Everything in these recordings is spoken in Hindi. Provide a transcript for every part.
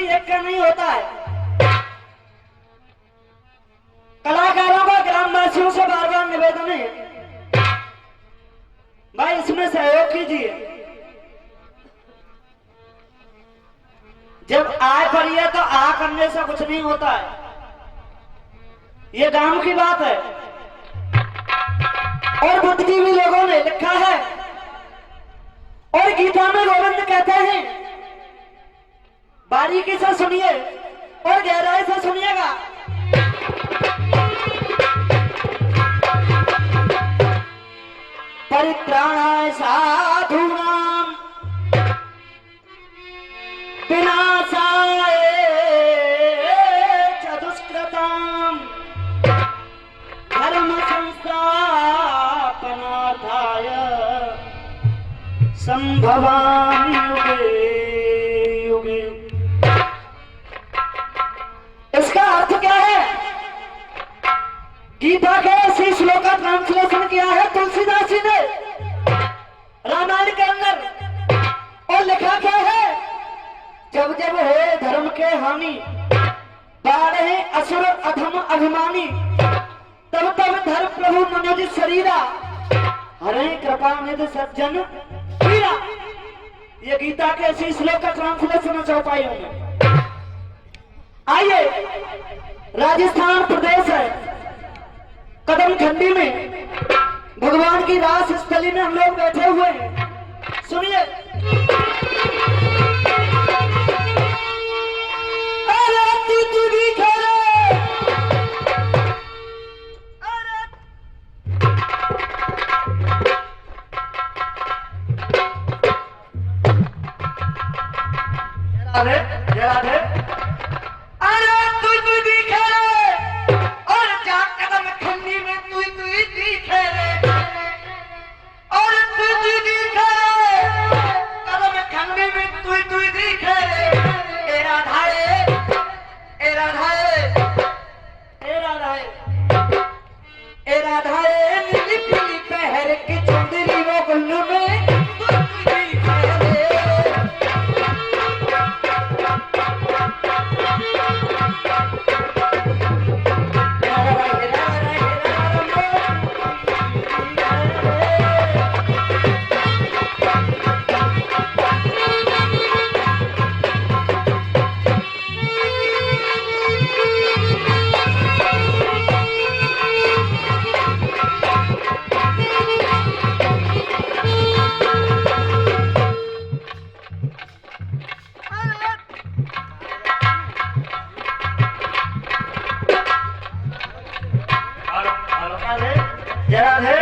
किसी एक का नहीं होता है। कलाकारों का ग्रामवासियों से बार बार निवेदन है, भाई इसमें सहयोग कीजिए। जब आय पड़ी है तो आ करने से कुछ नहीं होता है, ये गांव की बात है। और बुद्धि भी लोगों ने लिखा है, और गीता में गोविंद कहते हैं, बारीकी से सुनिए और गहराई से सुनिएगा। परित्राणाय साधूनां विनाशाय च दुष्कृतां धर्म संस्थापनार्थाय संभवामि युगे युगे। इसका अर्थ क्या है? गीता के इसी श्लोक का ट्रांसलेशन किया है तुलसीदास जी ने रामायण के अंदर, और लिखा क्या है? जब जब हो धर्म के हानि, बाढ़े असुर अधम अभिमानी, तब तब धर प्रभु मनुज शरीरा, हरे कृपा निधि सज्जन पीरा। ये गीता के इसी श्लोक का ट्रांसलेशन चौपाइयों में। आइए, राजस्थान प्रदेश है, कदम खंडी में भगवान की रास स्थली में हम लोग बैठे हुए हैं। सुनिए, अरे तू भी खेले, अरे राधे, अरे तू भी खेले, और जा कदम खंडी में तू दिखे रे, और तू दिखे रे, कदम खंडी में तू दिखे रे। ए राधाए, ए राधाए, ए राधाए, ए राधाए, नीली पीली पहर की चुंदरी वो गुल्लू में तू दिखे रे। जरा है,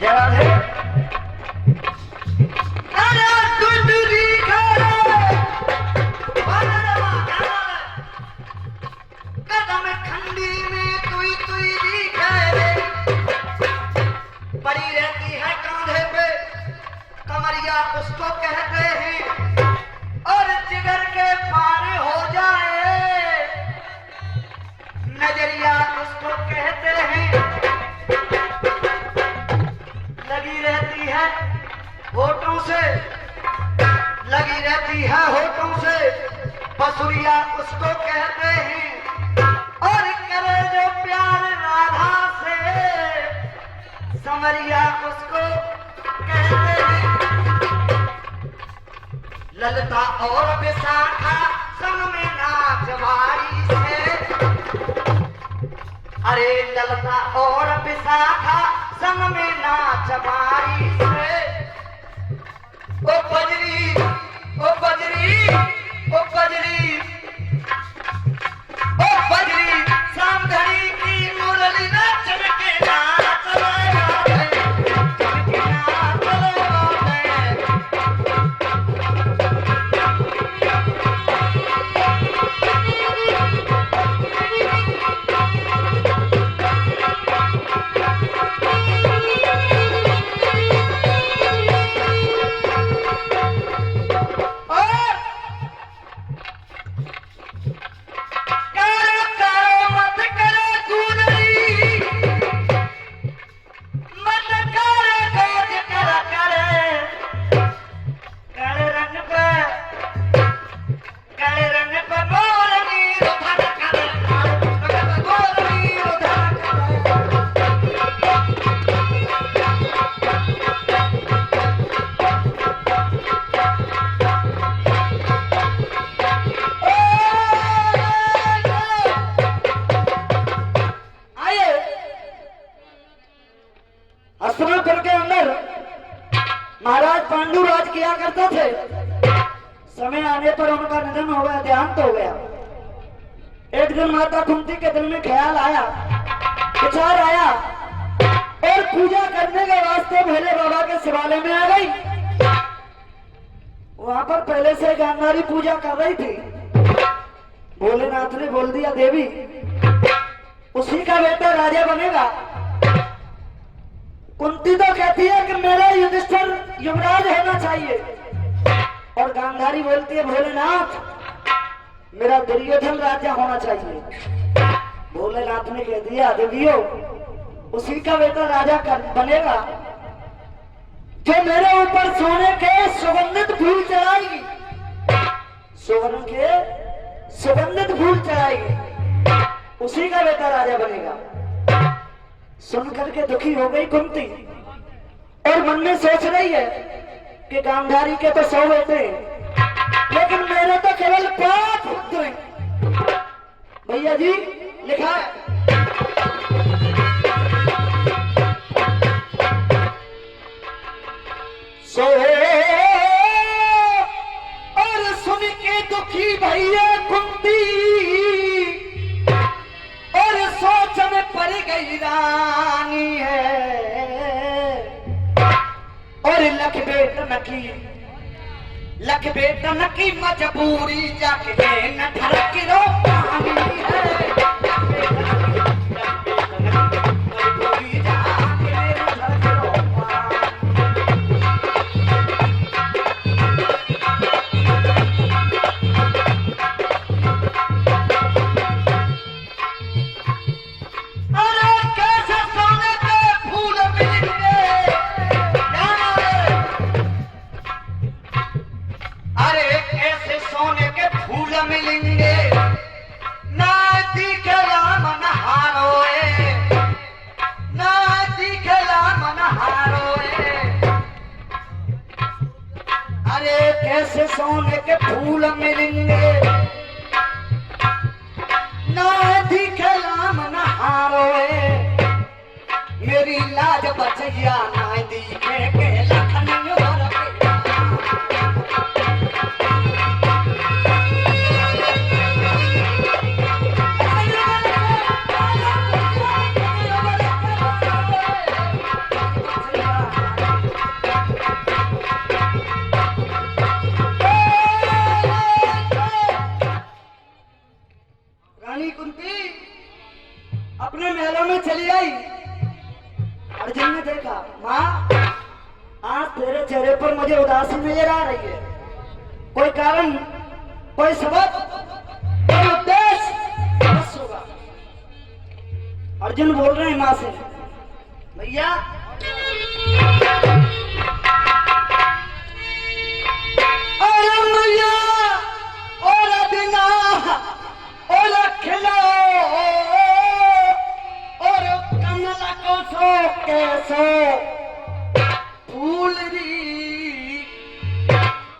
जरा है, अरे तू दिखे रे, कदम खंडी में तू दिखे रे। पड़ी रहती है कांधे पे कमरिया उसको कहते हैं, और जिगर के पार हो जाए नजरिया उसको कहते हैं। लगी रहती है होठों से, लगी रहती है होठों से बसुरिया उसको कहते हैं, और करे जो प्यार राधा से समरिया उसको कहते हैं। ललता और विशाखा संग में नाच वारी से, अरे ललता और विशाखा संग में नाच बारी से। ओ बजरी, ओ बजरी, ओ बजरी, ओ बजरी, सामधरी की मुरली न चमके ना चले आते, चमके ना चले आते। पर उनका निधन हो गया, देहांत हो गया। एक दिन माता कुंती के दिल में ख्याल आया, विचार आया और पूजा करने के वास्ते भोले बाबा के शिवालय में आ गई। वहां पर पहले से गांधारी पूजा कर रही थी। भोलेनाथ ने बोल दिया, देवी उसी का बेटा राजा बनेगा। कुंती तो कहती है कि मेरा युधिष्ठिर युवराज होना चाहिए, और गांधारी बोलती है भोलेनाथ मेरा दुर्योधन राजा होना चाहिए। भोलेनाथ ने कह दिया, देवियों उसी का बेटा राजा बनेगा जो मेरे ऊपर सोने के सुगंधित फूल चढ़ाएगी, सुवर्ण के सुगंधित फूल चढ़ाएगी, उसी का बेटा राजा बनेगा। सुनकर के दुखी हो गई कुंती और मन में सोच रही है कि गांधारी के तो 100 बेटे लेकिन मेरे तो केवल 5 पुत्र हैं। भैया जी लिखा है, सो और सुन के दुखी भैया कुंती और सोच में पड़ गई रानी है। और लख बेटन की मजबूरी जाके न ठरक रो पानी है। कैसे सोने के फूल मिलेंगे, ना दिखलाम ना हारोए। मेरी लाज बचिया ना दिखे के लखन अपने महलों में चली आई। अर्जुन ने देखा, माँ आज तेरे चेहरे पर मुझे उदासी नजर आ रही है, कोई कारण, कोई सबब, कोई उद्देश्य बस होगा। अर्जुन बोल रहे हैं माँ से, भैया अरे मैया और बिना और खिला कैसो फूल री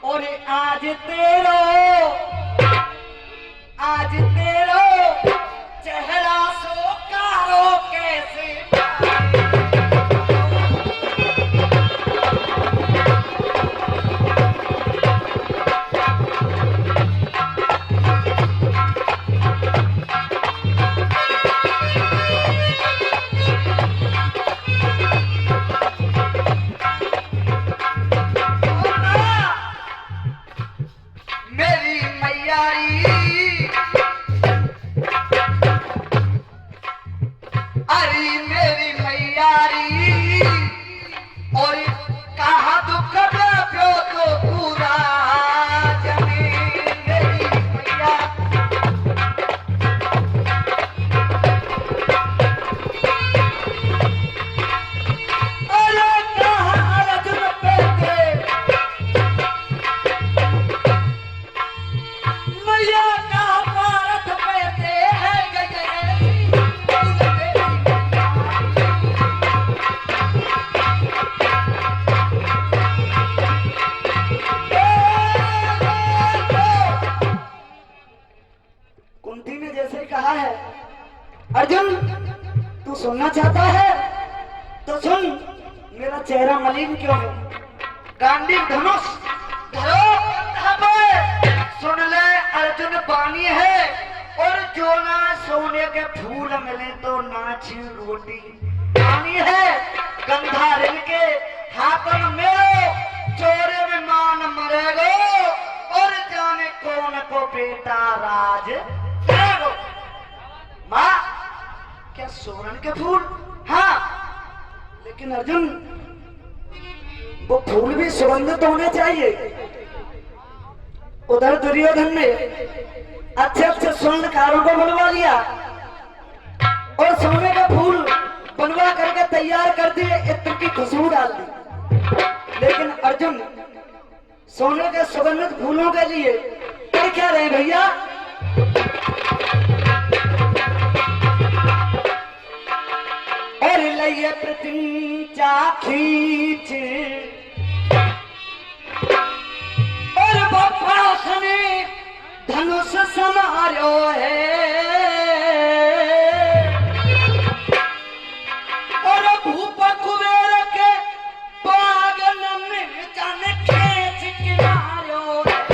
और आज तेरो चेहरा सो कारो कैसे। अर्जुन तू सुनना चाहता है तो सुन, मेरा चेहरा मलिन क्यों है? गांडीव धनुष धरो, सुन ले अर्जुन बानी है, और जो ना सोने के फूल मिले तो नाच रोटी पानी है। गंधारिन के हाथन में चोरे में मान मरेगो, और जाने कौन को बेटा राज करेगो। माँ क्या सोरन के फूल? हाँ, लेकिन अर्जुन वो फूल भी सुगंधित होने चाहिए। उधर दुर्योधन ने अच्छे अच्छे स्वर्णकारों को बनवा लिया और सोने का फूल बनवा करके तैयार कर दिए, इत्र की खुशबू डाल दी। लेकिन अर्जुन सोने के सुगंधित फूलों के लिए क्या रहे भैया? और लइए प्रतिचा खींच और बपास ने धनुष समारो है, और भूप कुबेर के बागन में जाने खेच के मारो है।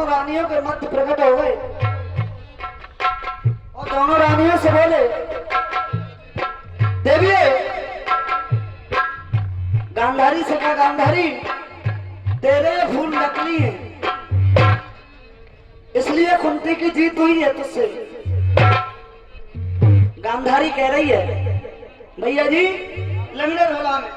रानियों के मध्य प्रकट हो गए और दोनों रानियों से बोले, देवी गांधारी से कहा, गांधारी तेरे फूल नकली हैं, इसलिए कुंती की जीत हुई है तुझसे। गांधारी कह रही है, भैया जी लंगड़े झोला में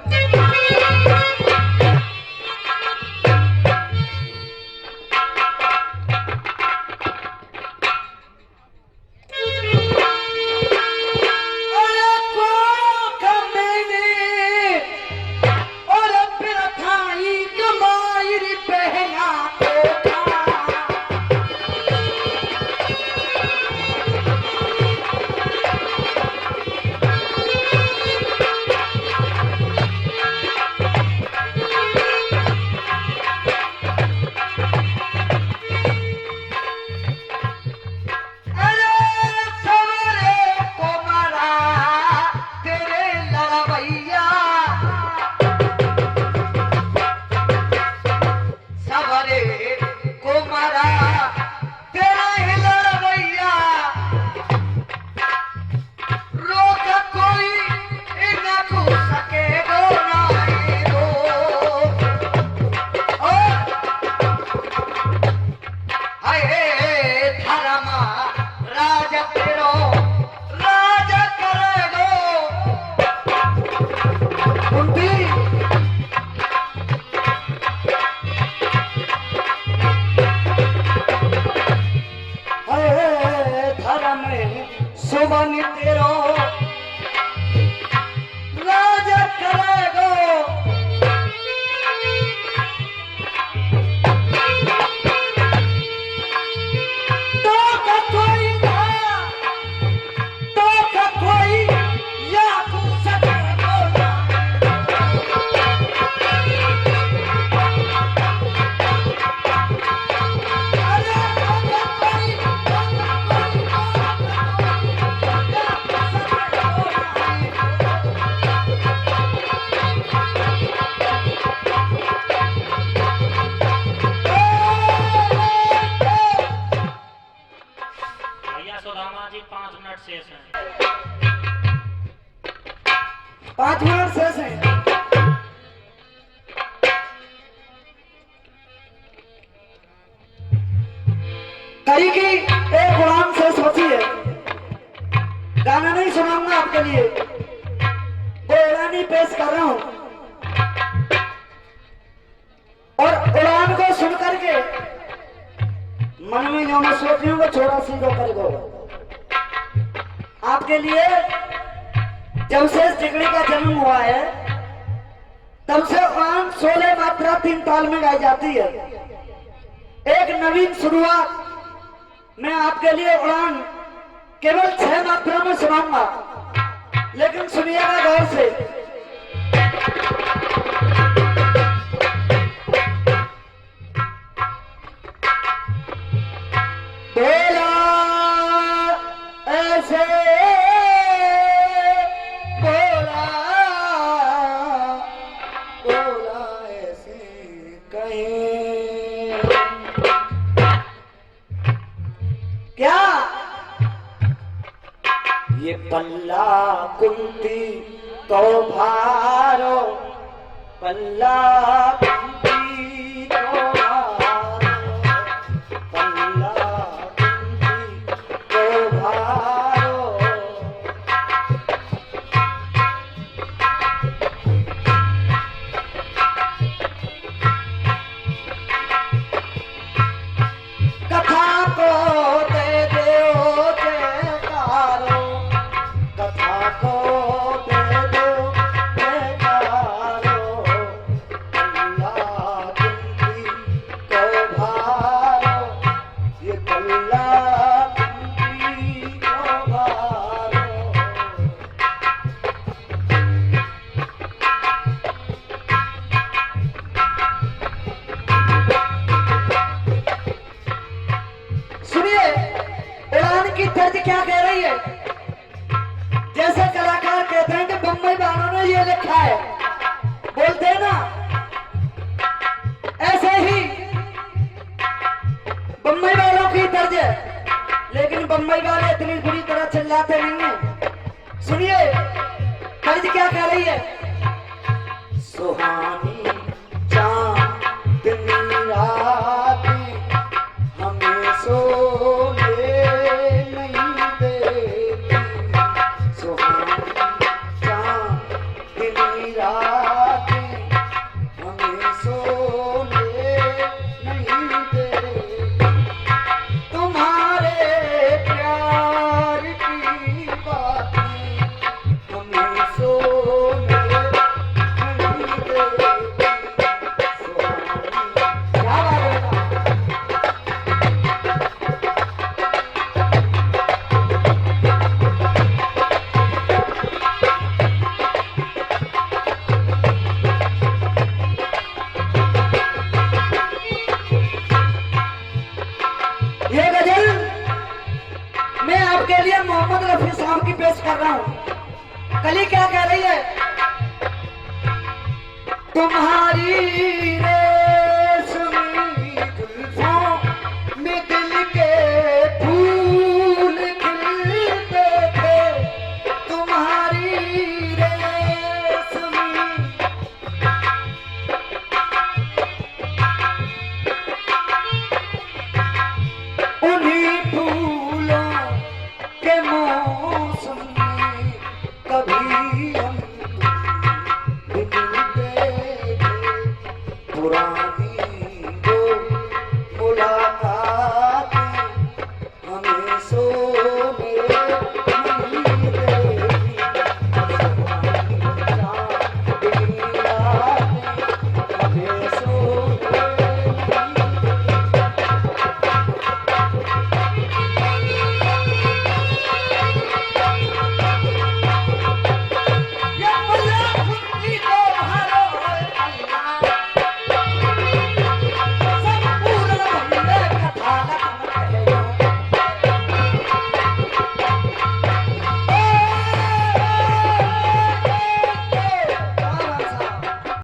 5 मिनट शेष है। कहीं की एक उड़ान से सोची है, गाना नहीं सुनाऊंगा आपके लिए, वो उड़ानी पेश कर रहा हूं और उड़ान को सुन करके मन में जो मैं सोच रही हूँ वो छोड़ा सीधा कर दो। आपके लिए जब से टिकड़ी का जन्म हुआ है तब से उड़ान 16 मात्रा 3 ताल में गाई जाती है। एक नवीन शुरुआत मैं आपके लिए उड़ान केवल 6 मात्रा में सुनाऊंगा, लेकिन सुनिएगा गौर से। बोला ऐसे बोला, बोला ऐसे कहीं क्या ये पल्ला कुंती तो भारो, पल्ला कुंती तो भारो, पल्ला कुंती तो भारो। कथा को दे दो जयकारो, कथा को दे दो जयकारो, पल्ला कुंती को भारो, ये पल्ला कुंती को भारो। सुनिए उड़ान की तर्ज क्या कह रही है। जैसे कलाकार कहते हैं कि बम्बई वालों ने ये लिखा है, बोलते हैं ना, ऐसे ही बम्बई वालों की तर्ज है, लेकिन बम्बई वाले इतनी बुरी तरह चिल्लाते नहीं है। सुनिए तर्ज क्या कह रही है। सुहानी चांदनी रातें हमें सोने नहीं देती, सुहानी चांदनी रातें हमें सोने नहीं देती, तुम्हारे प्यार की बातें हमें सोने नहीं देती, सुहानी। क्या बात है। ये गजल मैं आपके लिए मोहम्मद रफी साहब की पेश कर रहा हूं। कली क्या कह रही है। तुम्हारी